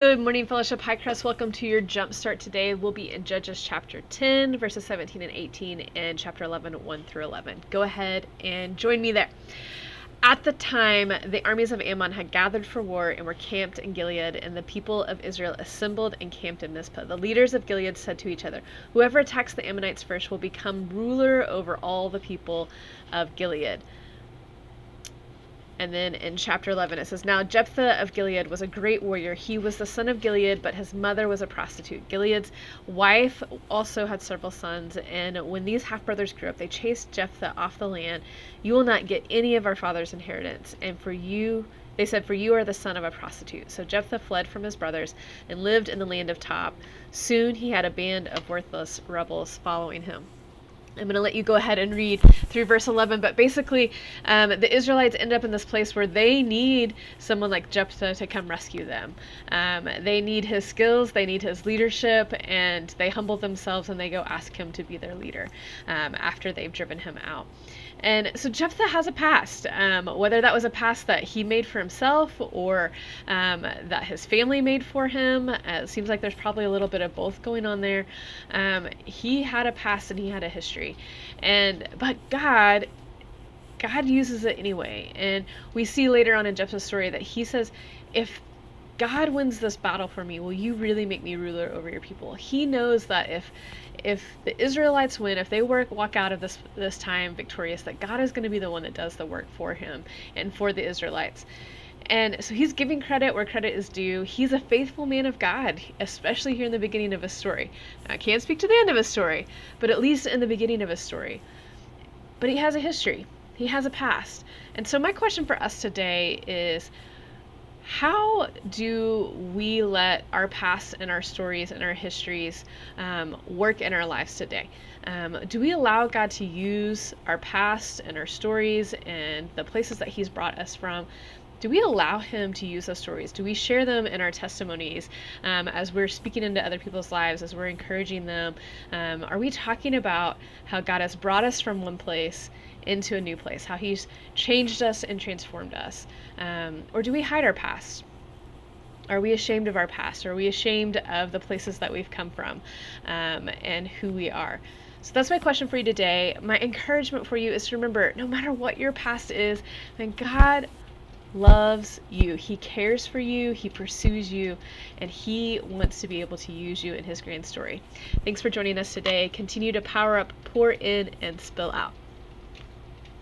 Good morning, Fellowship Hi-Crest. Welcome to your Jumpstart. Today we'll be in Judges chapter 10, verses 17 and 18, and chapter 11, 1 through 11. Go ahead and join me there. At the time, the armies of Ammon had gathered for war and were camped in Gilead, and the people of Israel assembled and camped in Mizpah. The leaders of Gilead said to each other, "Whoever attacks the Ammonites first will become ruler over all the people of Gilead." And then in chapter 11, it says, "Now Jephthah of Gilead was a great warrior. He was the son of Gilead, but his mother was a prostitute. Gilead's wife also had several sons, and when these half-brothers grew up, they chased Jephthah off the land. 'You will not get any of our father's inheritance, and for you,' they said, 'for you are the son of a prostitute.' So Jephthah fled from his brothers and lived in the land of Tob. Soon he had a band of worthless rebels following him." I'm going to let you go ahead and read through verse 11, but basically, the Israelites end up in this place where they need someone like Jephthah to come rescue them. They need his skills, they need his leadership, and they humble themselves and they go ask him to be their leader after they've driven him out. And so Jephthah has a past, whether that was a past that he made for himself or that his family made for him. It seems like there's probably a little bit of both going on there. He had a past and he had a history, but God uses it anyway. And we see later on in Jephthah's story that he says, "If God wins this battle for me, will you really make me ruler over your people?" He knows that if the Israelites win, if they walk out of this time victorious, that God is going to be the one that does the work for him and for the Israelites. And so he's giving credit where credit is due. He's a faithful man of God, especially here in the beginning of his story. Now, I can't speak to the end of his story, but at least in the beginning of his story. But he has a history. He has a past. And so my question for us today is, how do we let our past and our stories and our histories work in our lives today? Do we allow God to use our past and our stories and the places that he's brought us from? Do we allow him to use those stories? Do we share them in our testimonies as we're speaking into other people's lives, as we're encouraging them? Are we talking about how God has brought us from one place into a new place, how he's changed us and transformed us? Or do we hide our past? Are we ashamed of our past? Are we ashamed of the places that we've come from and who we are? So that's my question for you today. My encouragement for you is to remember, no matter what your past is, then God loves you. He cares for you, he pursues you, and he wants to be able to use you in his grand story. Thanks for joining us today. Continue to power up, pour in, and spill out.